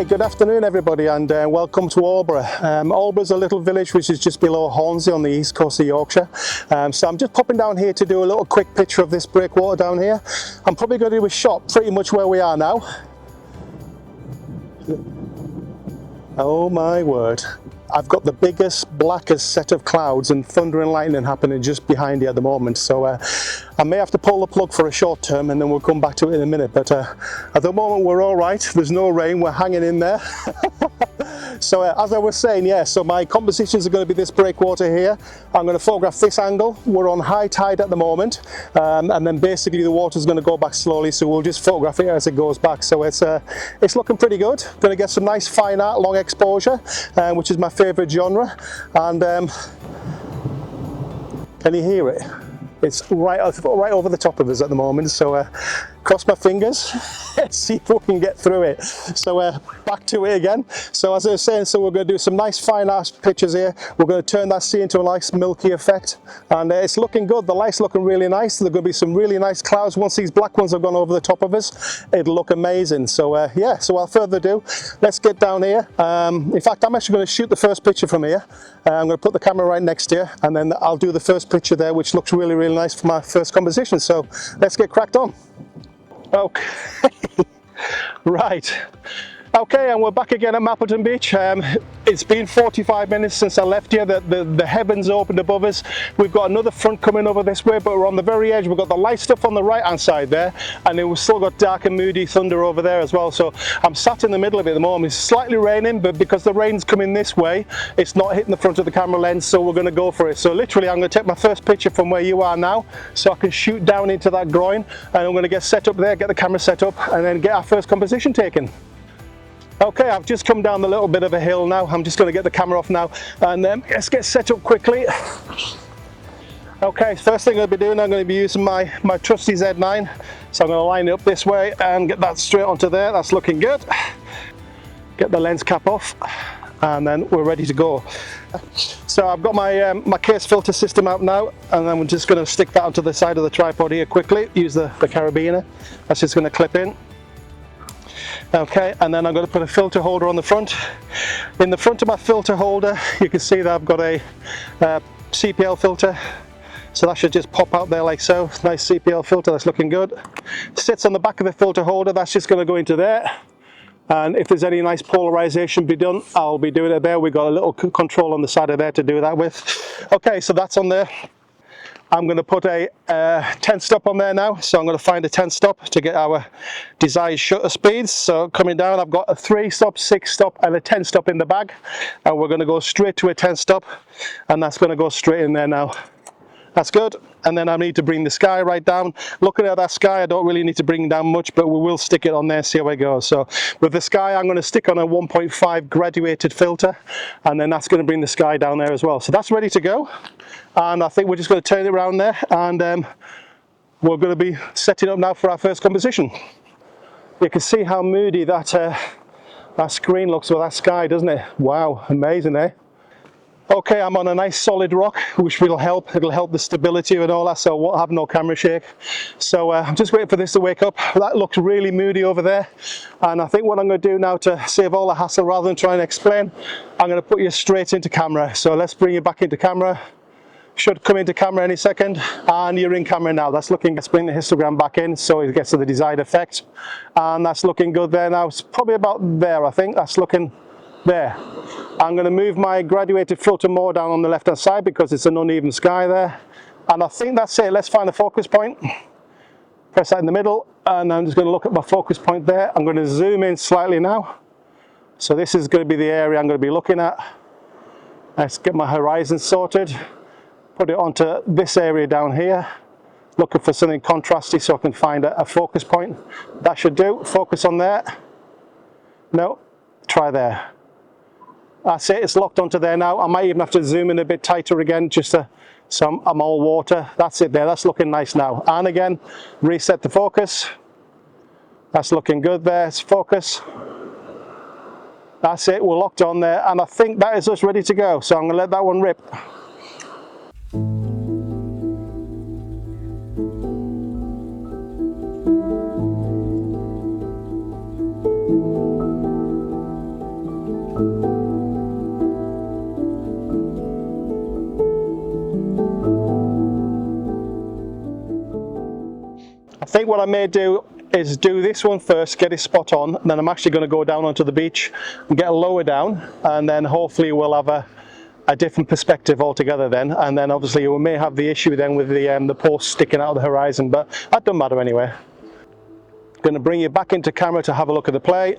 Okay, good afternoon everybody, and welcome to Albury. Albury's a little village which is just below Hornsey on the east coast of Yorkshire. So I'm just popping down here to do a little quick picture of this breakwater down here. I'm probably going to do a shot pretty much where we are now. Oh my word. I've got the biggest, blackest set of clouds and thunder and lightning happening just behind you at the moment. So I may have to pull the plug for a short term and then we'll come back to it in a minute. But at the moment we're all right. There's no rain. We're hanging in there. So as I was saying, yeah, so my compositions are going to be this breakwater here. I'm going to photograph this angle. We're on high tide at the moment. And then basically the water's going to go back slowly. So we'll just photograph it as it goes back. So it's looking pretty good. Going to get some nice fine art, long exposure, which is my favourite genre. And can you hear it? It's right over the top of us at the moment, so cross my fingers. Let's see if we can get through it. So back to it again. So as I was saying, so we're going to do some nice fine art pictures here. We're going to turn that sea into a nice milky effect, and it's looking good. The light's looking really nice. There are going to be some really nice clouds once these black ones have gone over the top of us. It'll look amazing. So yeah, so without further ado, let's get down here. In fact, I'm actually going to shoot the first picture from here. I'm going to put the camera right next to you, and then I'll do the first picture there, which looks really, really nice for my first composition. So let's get cracked on. Okay, right. Okay, and we're back again at Mappleton Beach. It's been 45 minutes since I left here. The heavens opened above us. We've got another front coming over this way, but we're on the very edge. We've got the light stuff on the right hand side there, and then we've still got dark and moody thunder over there as well. So I'm sat in the middle of it at the moment. It's slightly raining, but because the rain's coming this way, it's not hitting the front of the camera lens, so we're going to go for it. So literally I'm going to take my first picture from where you are now, so I can shoot down into that groin, and I'm going to get set up there, get the camera set up, and then get our first composition taken. Okay, I've just come down the little bit of a hill now. I'm just going to get the camera off now, and let's get set up quickly. Okay, first thing I'll be doing, I'm going to be using my trusty Z9. So I'm going to line it up this way and get that straight onto there. That's looking good. Get the lens cap off, and then we're ready to go. So I've got my my case filter system out now, and then we're just going to stick that onto the side of the tripod here quickly. Use the carabiner. That's just going to clip in. Okay, and then I'm going to put a filter holder on the front. In the front of my filter holder, you can see that I've got a CPL filter. So that should just pop out there like so. Nice CPL filter, that's looking good. Sits on the back of the filter holder, that's just going to go into there. And if there's any nice polarization be done, I'll be doing it there. We've got a little control on the side of there to do that with. Okay, so that's on there. I'm going to put a 10 stop on there now, so I'm going to find a 10 stop to get our desired shutter speeds. So coming down, I've got a 3 stop, 6 stop and a 10 stop in the bag, and we're going to go straight to a 10 stop, and that's going to go straight in there now. That's good. And then I need to bring the sky right down. Looking at that sky, I don't really need to bring down much, but we will stick it on there, see how it goes. So with the sky, I'm going to stick on a 1.5 graduated filter, and then that's going to bring the sky down there as well. So that's ready to go. And I think we're just going to turn it around there, and we're going to be setting up now for our first composition. You can see how moody that screen looks with that sky, doesn't it? Wow, amazing, eh? Okay, I'm on a nice solid rock, which will help. It'll help the stability and all that, so I won't have no camera shake. So I'm just waiting for this to wake up. That looks really moody over there, and I think what I'm going to do now, to save all the hassle rather than trying to explain, I'm going to put you straight into camera. So let's bring you back into camera. Should come into camera any second, and you're in camera now. That's looking. Let's bring the histogram back in so it gets to the desired effect, and that's looking good there now. It's probably about there, I think. That's looking there. I'm going to move my graduated filter more down on the left hand side because it's an uneven sky there, and I think that's it. Let's find a focus point. Press that in the middle, and I'm just going to look at my focus point there. I'm going to zoom in slightly now. So this is going to be the area I'm going to be looking at. Let's get my horizon sorted. Put it onto this area down here, looking for something contrasty so I can find a focus point. That should do. Focus on there. No, try there. That's it, it's locked onto there now. I might even have to zoom in a bit tighter again, just so I'm all water. That's it there, that's looking nice now. And again, reset the focus. That's looking good there, it's focus. That's it, we're locked on there, and I think that is us ready to go. So I'm going to let that one rip. think what I may do is do this one first, get it spot on, and then I'm actually going to go down onto the beach and get a lower down, and then hopefully we'll have a different perspective altogether then, and then obviously we may have the issue then with the post sticking out of the horizon, but that doesn't matter anyway. Going to bring you back into camera to have a look at the play.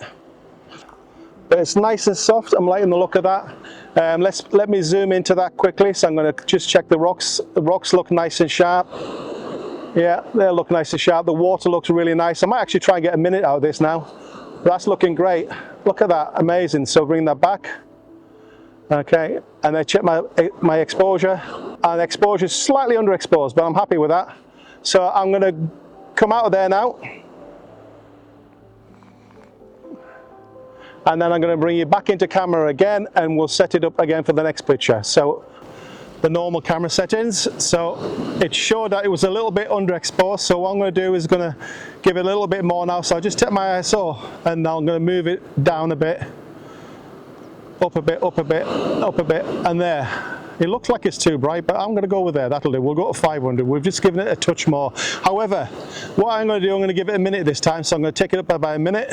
But it's nice and soft. I'm liking the look of that. Let me zoom into that quickly. So I'm going to just check the rocks. The rocks look nice and sharp. Yeah, they look nice and sharp. The water looks really nice. I might actually try and get a minute out of this now. That's looking great. Look at that, amazing. So bring that back. Okay, and then check my exposure. And the exposure is slightly underexposed, but I'm happy with that. So I'm going to come out of there now. And then I'm going to bring you back into camera again, and we'll set it up again for the next picture. So the normal camera settings. So it showed that it was a little bit underexposed. So what I'm going to do is going to give it a little bit more now. So I'll just take my ISO and now I'm going to move it down a bit, up a bit, up a bit, up a bit, and there. It looks like it's too bright, but I'm going to go with there. That'll do. We'll go to 500. We've just given it a touch more. However, what I'm going to do, I'm going to give it a minute this time. So I'm going to take it up by about a minute.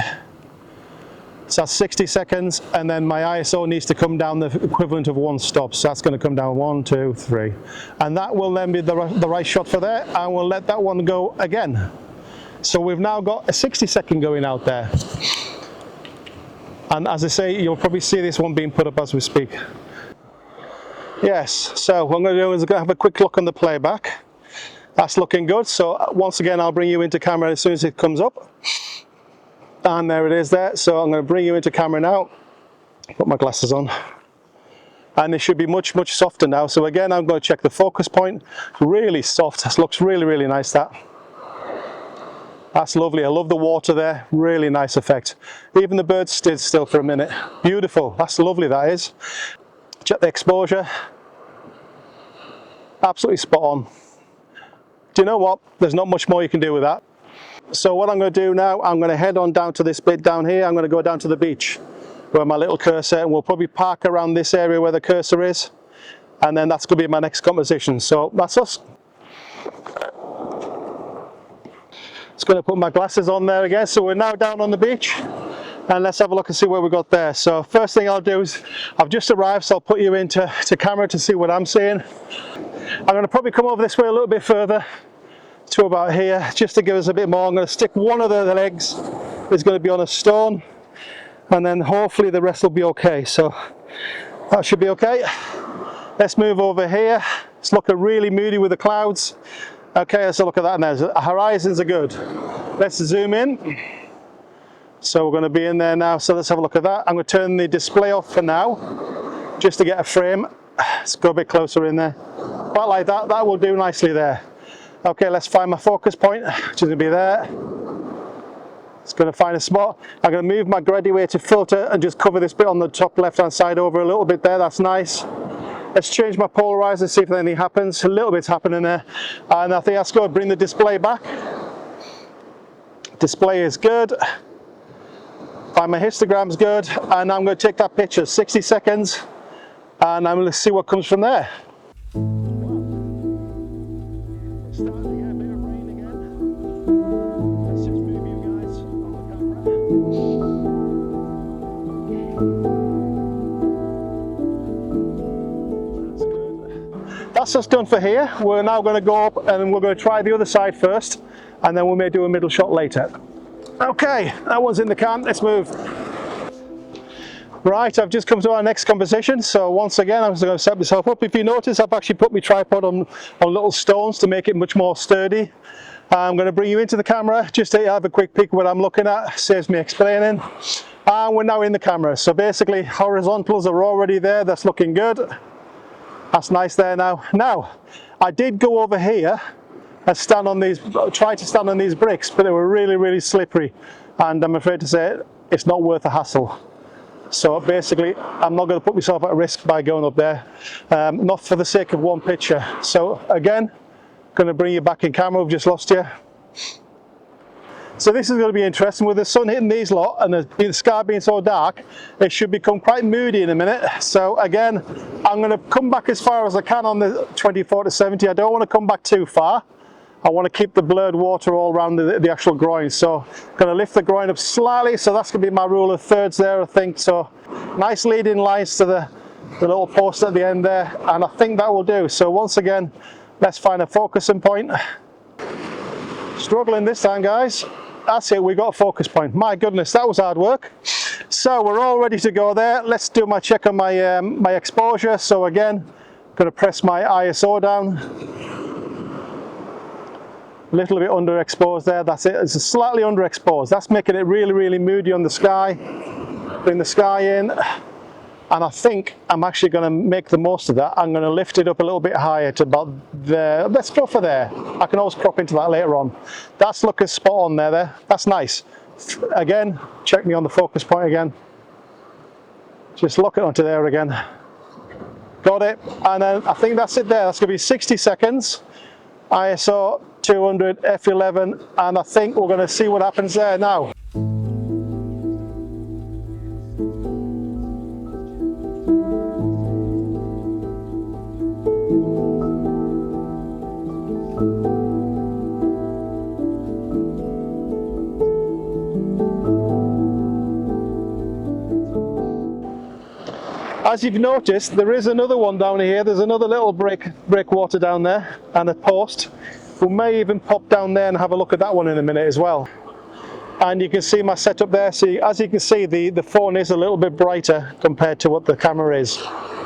So that's 60 seconds, and then my ISO needs to come down the equivalent of 1 stop. So that's going to come down 1, 2, 3. And that will then be the right shot for there, and we'll let that one go again. So we've now got a 60-second going out there. And as I say, you'll probably see this one being put up as we speak. Yes, so what I'm going to do is I'm going to have a quick look on the playback. That's looking good. So once again, I'll bring you into camera as soon as it comes up. And there it is there. So I'm going to bring you into camera now. Put my glasses on. And it should be much, much softer now. So again, I'm going to check the focus point. Really soft. This looks really, really nice, that. That's lovely. I love the water there. Really nice effect. Even the birds stood still for a minute. Beautiful. That's lovely, that is. Check the exposure. Absolutely spot on. Do you know what? There's not much more you can do with that. So what I'm going to do now, I'm going to head on down to this bit down here. I'm going to go down to the beach where my little cursor, and we'll probably park around this area where the cursor is, and then that's going to be my next composition. So that's us. Just going to put my glasses on there again. So we're now down on the beach, and let's have a look and see where we got there. So first thing I'll do is, I've just arrived, so I'll put you into camera to see what I'm seeing. I'm going to probably come over this way a little bit further to about here, just to give us a bit more. I'm going to stick one of the legs is going to be on a stone, and then hopefully the rest will be okay. So that should be okay. Let's move over here. It's looking really moody with the clouds. Okay, let's look at that now. The horizons are good. Let's zoom in. So we're going to be in there now. So let's have a look at that. I'm going to turn the display off for now, just to get a frame. Let's go a bit closer in there. About like that. That will do nicely there. Okay, let's find my focus point, which is going to be there. It's going to find a spot. I'm going to move my graduated filter and just cover this bit on the top left-hand side over a little bit there. That's nice. Let's change my polarizer, see if anything happens. A little bit's happening there. And I think that's going to bring the display back. Display is good. Find my histogram's good. And I'm going to take that picture, 60 seconds. And I'm going to see what comes from there. Starting to get a bit of rain again. Let's just move you guys on the camera. That's good. That's us done for here. We're now going to go up and we're going to try the other side first, and then we may do a middle shot later. Okay, that one's in the can. Let's move. Right, I've just come to our next composition. So once again, I'm just going to set myself up. If you notice, I've actually put my tripod on little stones to make it much more sturdy. I'm going to bring you into the camera just to have a quick peek at what I'm looking at. Saves me explaining. And we're now in the camera. So basically, horizontals are already there. That's looking good. That's nice there now. Now, I did go over here and stand on these, try to stand on these bricks, but they were really, really slippery. And I'm afraid to say it's not worth the hassle. So basically, I'm not going to put myself at risk by going up there, not for the sake of one picture. So again, going to bring you back in camera. We've just lost you. So this is going to be interesting. With the sun hitting these lot and the sky being so dark, it should become quite moody in a minute. So again, I'm going to come back as far as I can on the 24 to 70. I don't want to come back too far. I want to keep the blurred water all around the actual groin. So I'm going to lift the groin up slightly, so that's going to be my rule of thirds there, I think. So nice leading lines to the little post at the end there, and I think that will do. So once again, let's find a focusing point. Struggling this time, guys. That's it, we got a focus point. My goodness, that was hard work. So we're all ready to go there. Let's do my check on my my exposure. So again, I'm going to press my ISO down. A little bit underexposed there, that's it. It's slightly underexposed. That's making it really, really moody on the sky. Bring the sky in. And I think I'm actually going to make the most of that. I'm going to lift it up a little bit higher to about there. Let's go for there. I can always crop into that later on. That's looking spot on there. That's nice. Again, check me on the focus point again. Just lock it onto there again. Got it. And then I think that's it there. That's going to be 60 seconds. ISO 200 f11, and I think we're going to see what happens there now. As you've noticed, there is another one down here. There's another little breakwater down there and a post. We may even pop down there and have a look at that one in a minute as well. And you can see my setup there. See, as you can see, the phone is a little bit brighter compared to what the camera is.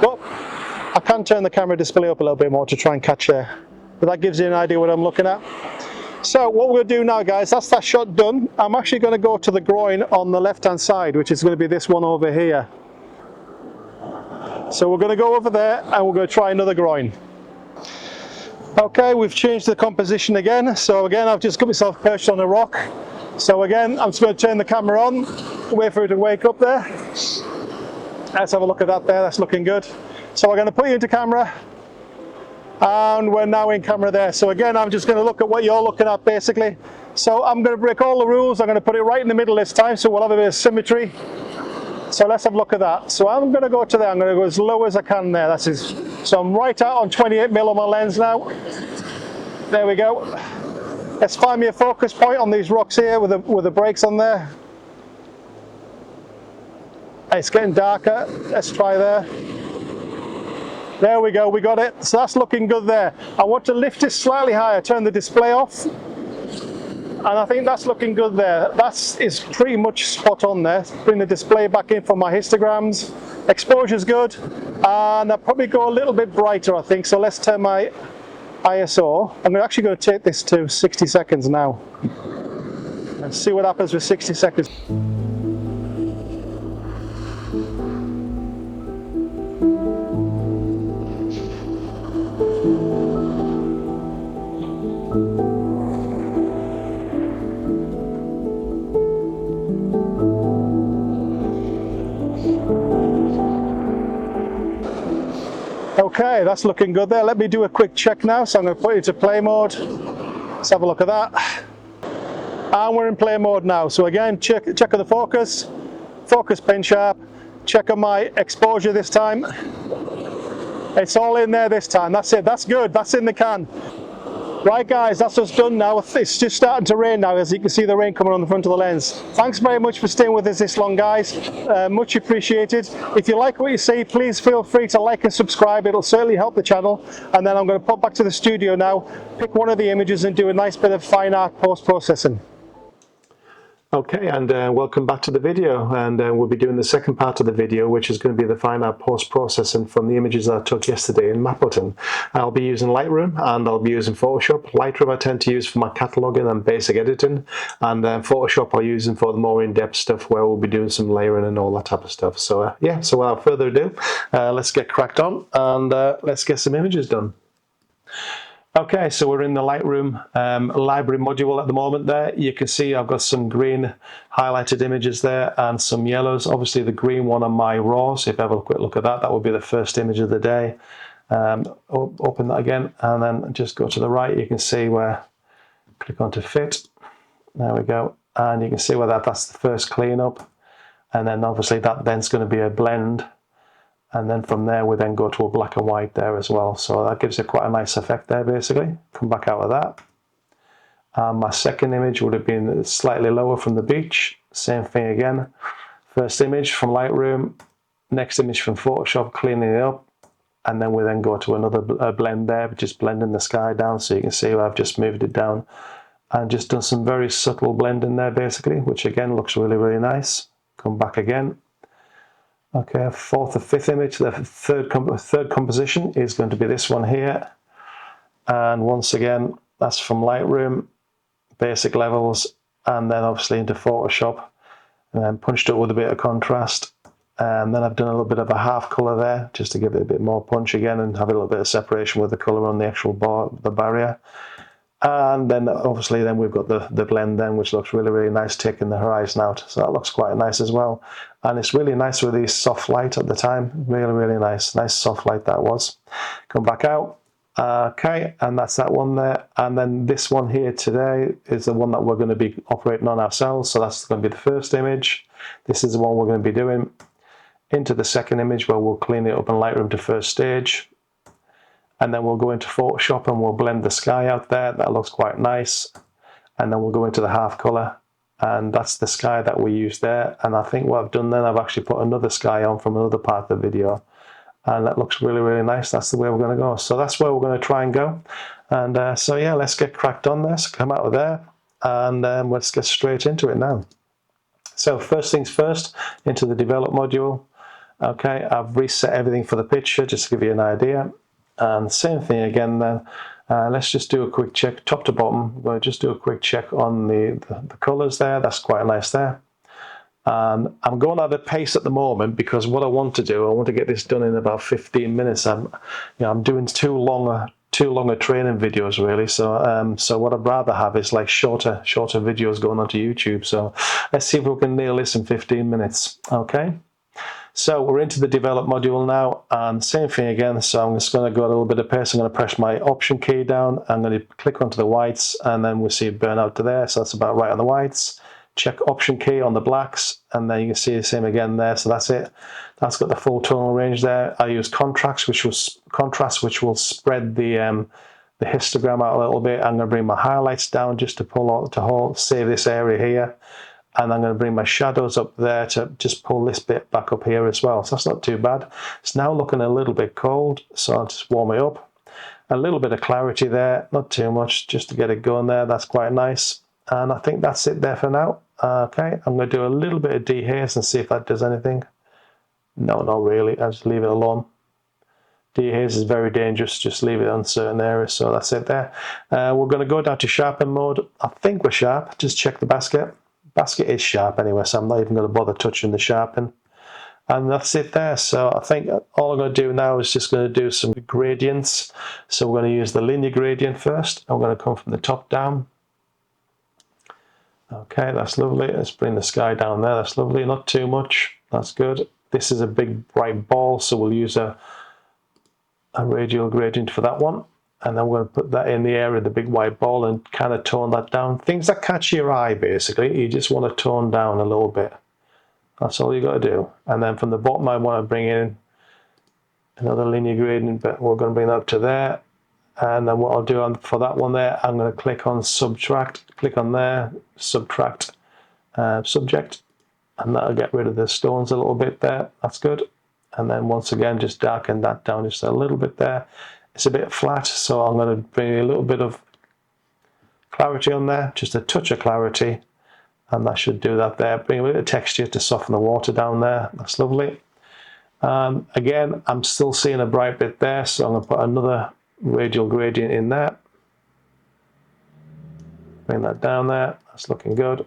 But I can turn the camera display up a little bit more to try and catch there. But that gives you an idea what I'm looking at. So what we'll do now, guys, that's that shot done. I'm actually going to go to the groin on the left-hand side, which is going to be this one over here. So we're going to go over there and we're going to try another groin. Okay, we've changed the composition again. So again, I've just got myself perched on a rock. So again, I'm just going to turn the camera on, wait for it to wake up there. Let's have a look at that there, that's looking good. So we're going to put you into camera. And we're now in camera there. So again, I'm just going to look at what you're looking at basically. So I'm going to break all the rules. I'm going to put it right in the middle this time, so we'll have a bit of symmetry. So let's have a look at that. So I'm going to go to there. I'm going to go as low as I can there. That's it. So I'm right out on 28mm on my lens now. There we go. Let's find me a focus point on these rocks here with the brakes on there. It's getting darker. Let's try there. There we go. We got it. So that's looking good there. I want to lift it slightly higher. Turn the display off. And I think that's looking good there. That is pretty much spot on there. Bring the display back in for my histograms. Exposure's good. And I'll probably go a little bit brighter, I think. So let's turn my ISO. I'm actually going to take this to 60 seconds now. Let's see what happens with 60 seconds. Okay, that's looking good there. Let me do a quick check now. So I'm going to put it into play mode. Let's have a look at that. And we're in play mode now. So again, check on the focus pin sharp, check on my exposure this time. It's all in there this time. That's it. That's good. That's in the can. Right guys, that's us done now. It's just starting to rain now, as you can see the rain coming on the front of the lens. Thanks very much for staying with us this long, guys. Much appreciated. If you like what you see, please feel free to like and subscribe. It'll certainly help the channel. And then I'm going to pop back to the studio now, pick one of the images and do a nice bit of fine art post-processing. Okay, and welcome back to the video, and we'll be doing the second part of the video, which is going to be the fine art post-processing from the images that I took yesterday in Mappleton. I'll be using Lightroom and I'll be using Photoshop. Lightroom I tend to use for my cataloguing and basic editing, and Photoshop I'll use for the more in-depth stuff where we'll be doing some layering and all that type of stuff. So yeah, so without further ado, let's get cracked on and let's get some images done. Okay, so we're in the Lightroom library module at the moment there. You can see I've got some green highlighted images there and some yellows. Obviously the green one on my raw, so if you have a quick look at that, that would be the first image of the day. Open that again and then just go to the right. You can see where, click on to fit. There we go. And you can see where that's the first cleanup. And then obviously then's going to be a blend. And then from there we then go to a black and white there as well. So that gives it quite a nice effect there basically. Come back out of that. My second image would have been slightly lower from the beach. Same thing again. First image from Lightroom, next image from Photoshop, cleaning it up, and then we then go to another blend there, just blending the sky down, so you can see I've just moved it down and just done some very subtle blending there basically, which again looks really, really nice. Come back again. Okay, fourth or fifth image, the third composition is going to be this one here. And once again, that's from Lightroom, basic levels, and then obviously into Photoshop, and then punched it with a bit of contrast. And then I've done a little bit of a half color there, just to give it a bit more punch again and have a little bit of separation with the color on the actual the barrier. And then obviously then we've got the blend then, which looks really, really nice, taking the horizon out. So that looks quite nice as well. And it's really nice with these soft light at the time. Really, really nice. Nice soft light that was. Come back out. Okay, and that's that one there. And then this one here today is the one that we're going to be operating on ourselves. So that's going to be the first image. This is the one we're going to be doing. Into the second image where we'll clean it up in Lightroom to first stage. And then we'll go into Photoshop and we'll blend the sky out there. That looks quite nice. And then we'll go into the half color. And that's the sky that we used there. And I think what I've done then, I've actually put another sky on from another part of the video. And that looks really, really nice. That's the way we're going to go. So that's where we're going to try and go. And so yeah, let's get cracked on this. Come out of there. And let's get straight into it now. So first things first, into the develop module. Okay, I've reset everything for the picture just to give you an idea. And same thing again then. Let's just do a quick check, top to bottom. We'll just do a quick check on the colors there. That's quite nice there. I'm going at a pace at the moment because what I want to do, I want to get this done in about 15 minutes. I'm doing too long a training videos really. So what I'd rather have is like shorter videos going onto YouTube. So let's see if we can nail this in 15 minutes. Okay. So we're into the develop module now, and same thing again. So I'm just going to go a little bit of pace. I'm going to press my option key down. I'm going to click onto the whites, and then we'll see it burn out to there. So that's about right on the whites. Check option key on the blacks, and then you can see the same again there. So that's it. That's got the full tonal range there. I use contrast, which will spread the histogram out a little bit. I'm going to bring my highlights down just to save this area here. And I'm going to bring my shadows up there to just pull this bit back up here as well. So that's not too bad. It's now looking a little bit cold, so I'll just warm it up. A little bit of clarity there, not too much, just to get it going there. That's quite nice. And I think that's it there for now. Okay, I'm going to do a little bit of dehaze and see if that does anything. No, not really. I'll just leave it alone. Dehaze is very dangerous. Just leave it on certain areas. So that's it there. We're going to go down to sharpen mode. I think we're sharp. Just check the basket. Basket is sharp anyway, so I'm not even going to bother touching the sharpen. And that's it there. So I think all I'm going to do now is just going to do some gradients. So we're going to use the linear gradient first. I'm going to come from the top down. Okay, that's lovely. Let's bring the sky down there. That's lovely. Not too much. That's good. This is a big bright ball, so we'll use a radial gradient for that one. And then we're going to put that in the area of the big white ball and kind of tone that down. Things that catch your eye, basically, you just want to tone down a little bit. That's all you got to do. And then from the bottom, I want to bring in another linear gradient, but we're going to bring that up to there. And then what I'll do for that one there, I'm going to click on subtract, click on there, subtract subject, and that'll get rid of the stones a little bit there. That's good. And then once again, just darken that down just a little bit there. It's a bit flat, so I'm going to bring a little bit of clarity on there, just a touch of clarity, and that should do that there. Bring a bit of texture to soften the water down there. That's lovely. Again, I'm still seeing a bright bit there, so I'm going to put another radial gradient in there. Bring that down there. That's looking good.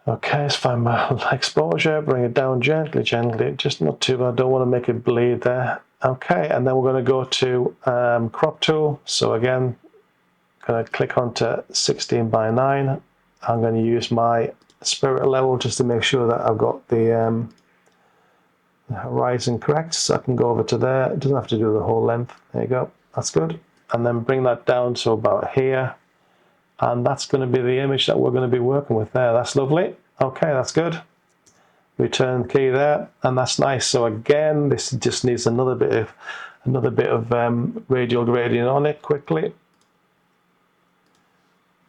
Okay, let's find my exposure, bring it down gently, just not too bad. I don't want to make it bleed there. Okay, and then we're going to go to crop tool. So again, going to click onto 16 by 9. I'm going to use my spirit level just to make sure that I've got the horizon correct. So I can go over to there. It doesn't have to do the whole length. There you go. That's good. And then bring that down to about here. And that's going to be the image that we're going to be working with there. That's lovely. Okay, that's good. Return key there, and that's nice. So again, this just needs another bit another bit of radial gradient on it quickly.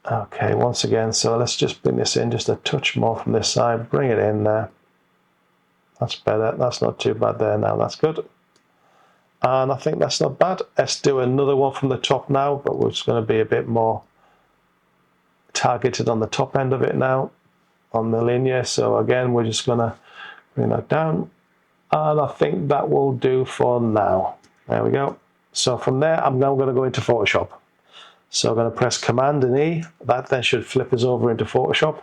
Okay, once again, so let's just bring this in just a touch more from this side, bring it in there. That's better, that's not too bad there now, that's good. And I think that's not bad. Let's do another one from the top now, but we're just going to be a bit more targeted on the top end of it now, on the linear. So again, we're just going to bring that down. And I think that will do for now. There we go. So from there, I'm now going to go into Photoshop. So I'm going to press Command and E. That then should flip us over into Photoshop.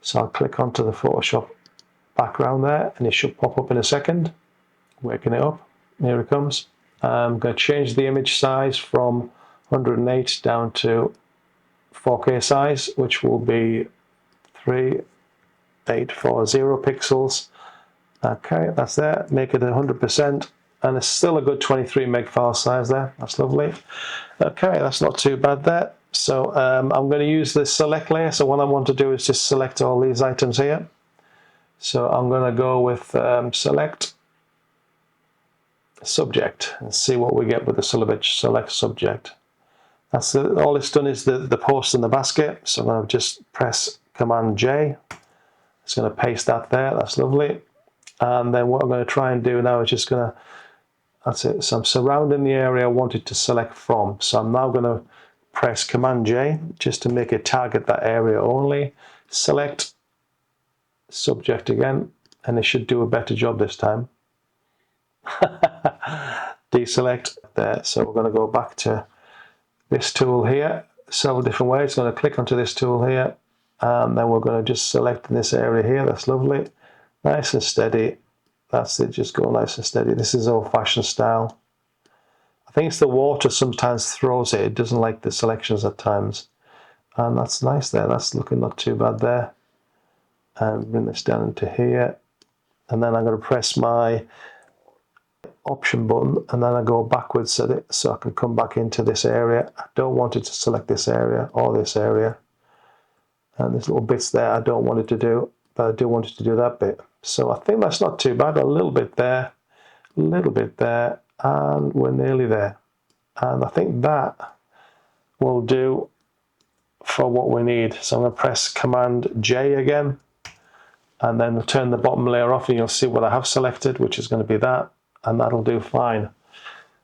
So I'll click onto the Photoshop background there, and it should pop up in a second. Waking it up. Here it comes. I'm going to change the image size from 108 down to 4K size, which will be 3840 pixels. Okay, that's there. Make it 100%, and it's still a good 23 meg file size there. That's lovely. Okay, that's not too bad there. So I'm going to use the select layer. So what I want to do is just select all these items here. So I'm going to go with select subject and see what we get with the select subject. That's all it's done is the post in the basket. So I'm going to just press Command J. It's going to paste that there. That's lovely. And then what I'm going to try and do now is just going to, that's it. So I'm surrounding the area I wanted to select from. So I'm now going to press Command J just to make it target that area only. Select subject again, and it should do a better job this time. Deselect there. So we're going to go back to this tool here several different ways. Going to click onto this tool here, and then we're going to just select in this area here. That's lovely, nice and steady. That's it, just go nice and steady. This is old-fashioned style. I think it's the water sometimes throws it. It doesn't like the selections at times, and that's nice there. That's looking not too bad there. And bring this down into here, and then I'm going to press my option button, and then I go backwards at it so I can come back into this area. I don't want it to select this area or this area, and there's little bits there I don't want it to do, but I do want it to do that bit. So I think that's not too bad. A little bit there, a little bit there, and we're nearly there. And I think that will do for what we need. So I'm going to press Command J again, and then turn the bottom layer off, and you'll see what I have selected, which is going to be that. And that'll do fine.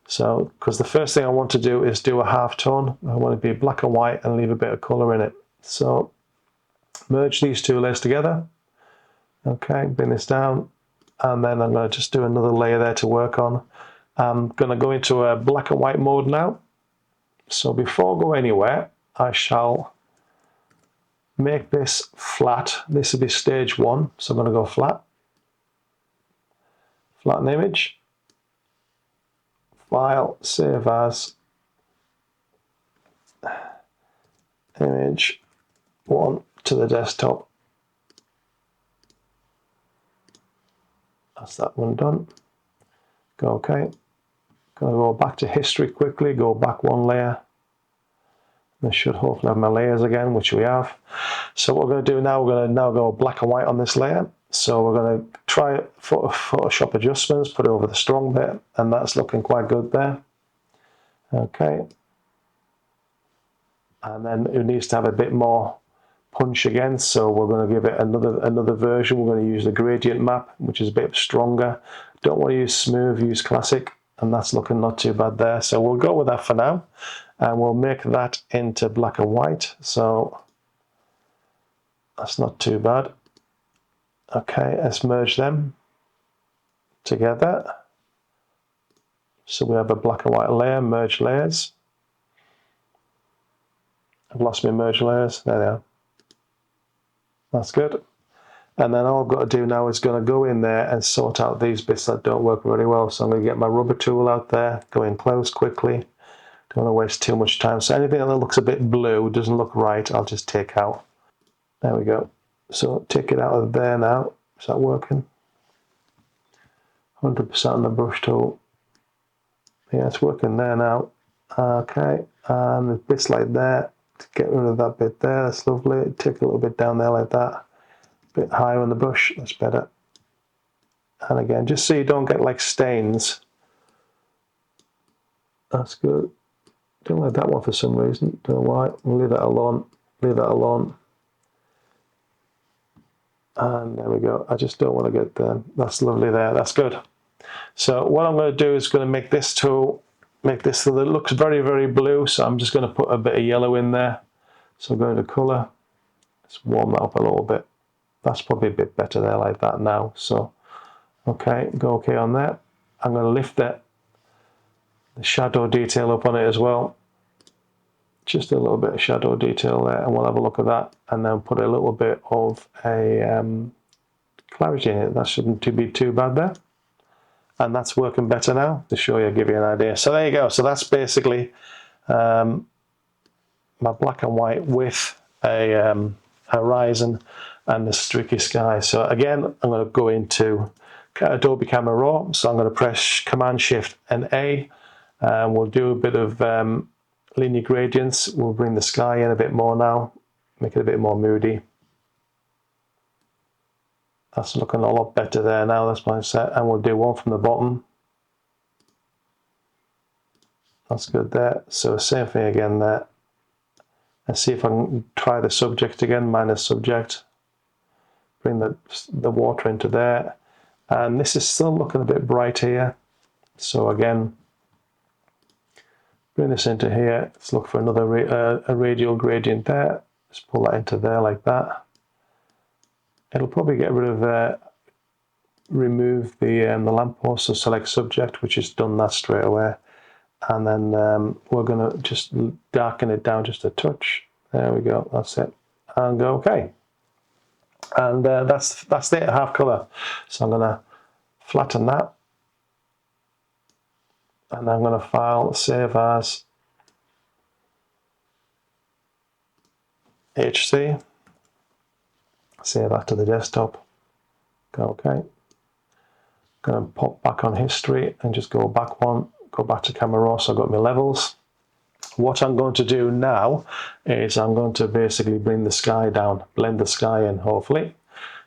So, because the first thing I want to do is do a half tone. I want it to be black and white and leave a bit of color in it. So, merge these two layers together. Okay, bring this down, and then I'm going to just do another layer there to work on. I'm going to go into a black and white mode now. So before I go anywhere, I shall make this flat. This will be stage 1. So I'm going to go flat. Flatten image. File, save as, image 1 to the desktop. That's that one done. Go OK. Gonna go back to history quickly, go back one layer. This should hopefully have my layers again, which we have. So what we're going to do now, we're going to now go black and white on this layer. So we're going to try Photoshop adjustments, put it over the strong bit, and that's looking quite good there. Okay. And then it needs to have a bit more punch again, so we're going to give it another version. We're going to use the gradient map, which is a bit stronger. Don't want to use smooth, use classic, and that's looking not too bad there. So we'll go with that for now, and we'll make that into black and white. So that's not too bad. Okay, let's merge them together. So we have a black and white layer, merge layers. I've lost my merge layers, there they are. That's good. And then all I've got to do now is going to go in there and sort out these bits that don't work very well. So I'm going to get my rubber tool out there, go in close quickly. Don't want to waste too much time. So anything that looks a bit blue, doesn't look right, I'll just take out. There we go. So take it out of there now. Is that working? 100% on the brush tool. Yeah, it's working there now. Okay, and there's bits like there. To get rid of that bit there, that's lovely. Take a little bit down there like that. A bit higher on the brush, that's better. And again, just so you don't get like stains That's good. Don't like that one for some reason. Don't know why. We'll leave that alone. Leave that alone. And there we go. I just don't want to get them. That's lovely there. That's good. So what I'm going to do is going to make this tool, make this so that it looks very, very blue. So I'm just going to put a bit of yellow in there. So I'm going to colour. Let's warm that up a little bit. That's probably a bit better there like that now. So, okay, go okay on there. I'm going to lift the shadow detail up on it as well. Just a little bit of shadow detail there, and we'll have a look at that, and then put a little bit of a clarity in it. That shouldn't be too bad there. And that's working better now to show you, give you an idea. So there you go. So that's basically my black and white with a horizon and the streaky sky. So again, I'm going to go into Adobe Camera Raw. So I'm going to press Command Shift and A, and we'll do a bit of linear gradients. We'll bring the sky in a bit more now, make it a bit more moody. That's looking a lot better there now, that's my set. And we'll do one from the bottom. That's good there. So same thing again there. Let's see if I can try the subject again, minus subject. Bring the water into there. And this is still looking a bit bright here. So again, bring this into here. Let's look for another a radial gradient there. Let's pull that into there like that. It'll probably get rid of remove the lamppost, so select subject, which has done that straight away. And then we're going to just darken it down just a touch. There we go, that's it. And go okay. And that's it, half colour. So I'm going to flatten that. And I'm going to file, save as HC. Save that to the desktop. Go okay. Going to pop back on history and just go back one. Go back to Camera Raw. So I've got my levels. What I'm going to do now is I'm going to basically bring the sky down, blend the sky in, hopefully.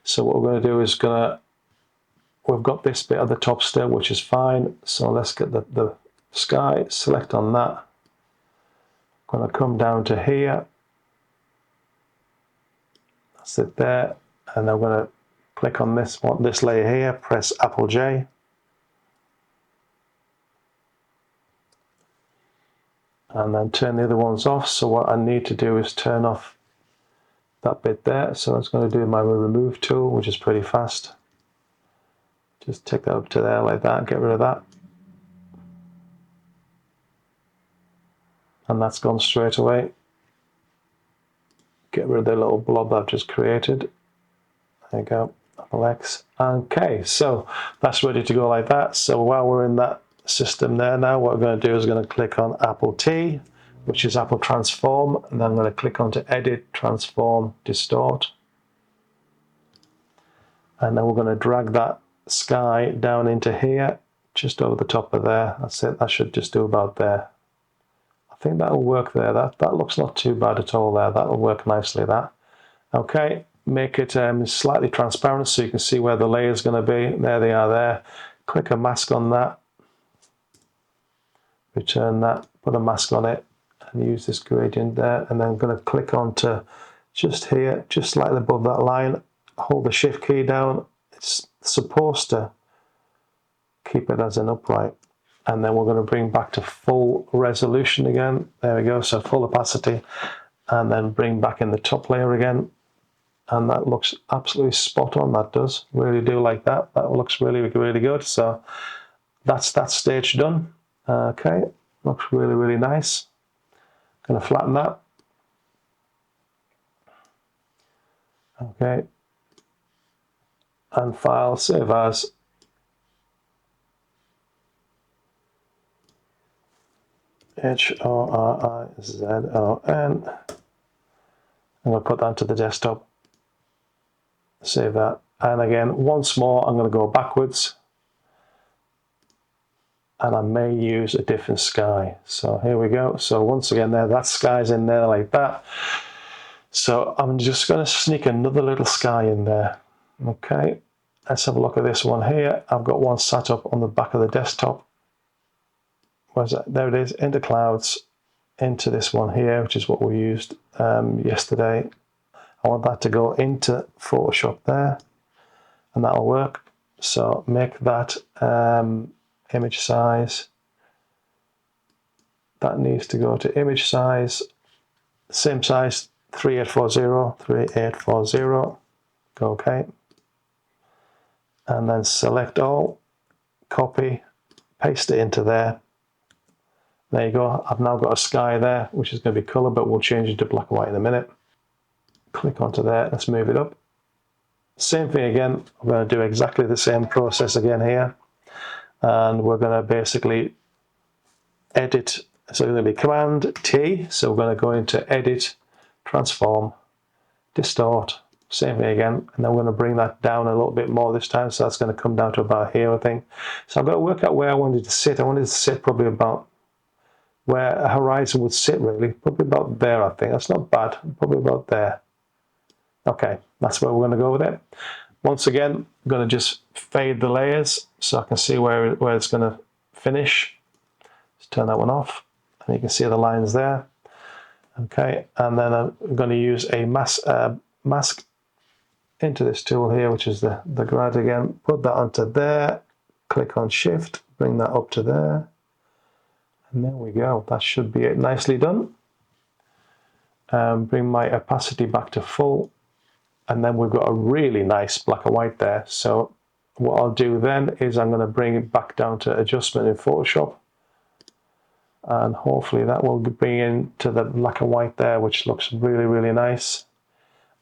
So what we're going to do is we've got this bit at the top still, which is fine. So let's get the sky, select on that. I'm going to come down to here. That's it there. And I'm going to click on this layer here, press Apple J. And then turn the other ones off. So what I need to do is turn off that bit there. So I was going to do my remove tool, which is pretty fast. Just take that up to there like that, get rid of that. And that's gone straight away. Get rid of the little blob I've just created. There you go, Apple X. Okay, so that's ready to go like that. So while we're in that system there now, what we're going to do is going to click on Apple T, which is Apple Transform, and then I'm going to click on to Edit, Transform, Distort. And then we're going to drag that sky down into here, just over the top of there. That's it, that should just do about there. I think that'll work there. That looks not too bad at all there. That'll work nicely, that. Okay, make it slightly transparent so you can see where the layer is going to be. There they are there. Click a mask on that. Return that, put a mask on it, and use this gradient there. And then I'm going to click on to just here, just slightly above that line. Hold the Shift key down. It's supposed to keep it as an upright. And then we're going to bring back to full resolution again. There we go, so full opacity. And then bring back in the top layer again. And that looks absolutely spot on, that does. Really do like that. That looks really, really good. So that's that stage done. Okay, looks really, really nice. Going to flatten that. Okay. And file, save as. HORIZON. I'm going to put that to the desktop. Save that. And again, once more, I'm going to go backwards. And I may use a different sky. So here we go. So once again there, that sky's in there like that. So I'm just going to sneak another little sky in there. Okay, let's have a look at this one here. I've got one sat up on the back of the desktop where's that? There it is, into clouds, into this one here, which is what we used yesterday. I want that to go into Photoshop there, and that'll work. So make that image size. That needs to go to image size, same size, 3840. Go OK. And then select all, copy, paste it into there. There you go. I've now got a sky there, which is going to be colour, but we'll change it to black and white in a minute. Click onto there. Let's move it up. Same thing again. I'm going to do exactly the same process again here. And we're going to basically edit. So it's going to be Command T. So we're going to go into Edit, Transform, Distort. Same thing again. And then we're going to bring that down a little bit more this time. So that's going to come down to about here, I think. So I've got to work out where I wanted to sit. I wanted to sit probably about where a horizon would sit, really. Probably about there, I think. That's not bad. Probably about there. Okay, that's where we're going to go with it. Once again, I'm going to just fade the layers so I can see where it's going to finish. Let's turn that one off. And you can see the lines there. Okay, and then I'm going to use a mask into this tool here, which is the grad again. Put that onto there. Click on Shift. Bring that up to there. And there we go. That should be it. Nicely done. Bring my opacity back to full. And then we've got a really nice black and white there. So what I'll do then is I'm going to bring it back down to adjustment in Photoshop. And hopefully that will bring into the black and white there, which looks really, really nice.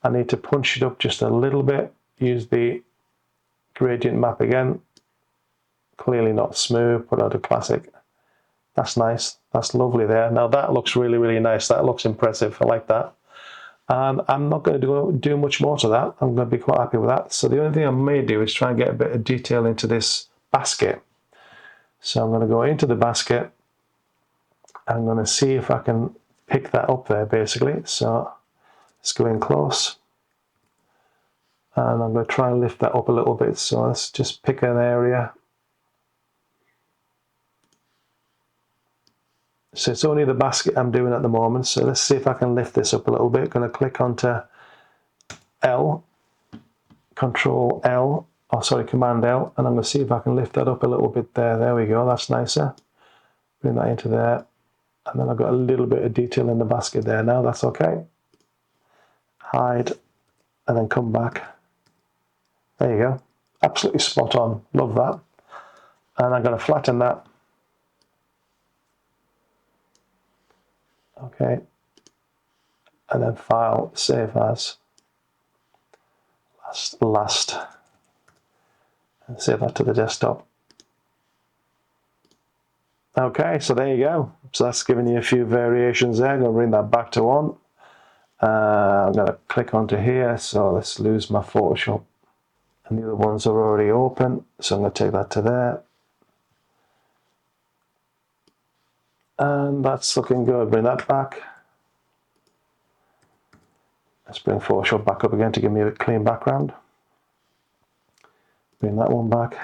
I need to punch it up just a little bit. Use the gradient map again. Clearly not smooth, put out a classic. That's nice. That's lovely there. Now that looks really, really nice. That looks impressive. I like that. And I'm not going to do much more to that. I'm going to be quite happy with that. So the only thing I may do is try and get a bit of detail into this basket. So I'm going to go into the basket. I'm going to see if I can pick that up there, basically. So let's go in close. And I'm going to try and lift that up a little bit. So let's just pick an area. So it's only the basket I'm doing at the moment. So let's see if I can lift this up a little bit. Going to click onto L, Control L, oh sorry, Command L, and I'm going to see if I can lift that up a little bit there. There we go, that's nicer. Bring that into there. And then I've got a little bit of detail in the basket there now, that's okay. Hide, and then come back. There you go. Absolutely spot on, love that. And I'm going to flatten that. Okay, and then File, Save As, last, and save that to the desktop. Okay, so there you go. So that's giving you a few variations there. I'm going to bring that back to 1. I'm going to click onto here, so let's lose my Photoshop. And the other ones are already open, so I'm going to take that to there. And that's looking good. Bring that back. Let's bring Photoshop back up again to give me a clean background. Bring that one back,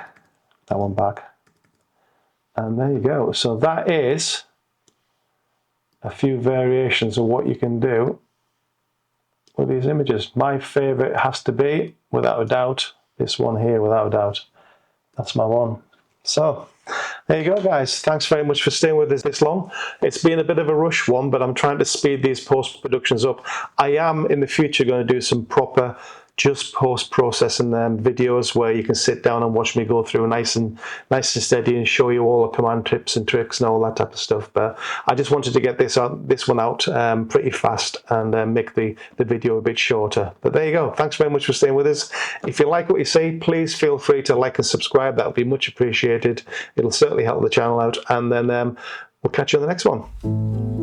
and there you go. So that is a few variations of what you can do with these images. My favorite has to be, without a doubt, this one here, without a doubt. That's my one. So there you go, guys. Thanks very much for staying with us this long. It's been a bit of a rush one, but I'm trying to speed these post-productions up. I am in the future going to do some proper just post-processing videos where you can sit down and watch me go through nice and steady and show you all the command tips and tricks and all that type of stuff. But I just wanted to get this one out pretty fast and make the video a bit shorter. But there you go. Thanks very much for staying with us. If you like what you see, please feel free to like and subscribe. That would be much appreciated. It'll certainly help the channel out. And then we'll catch you on the next one.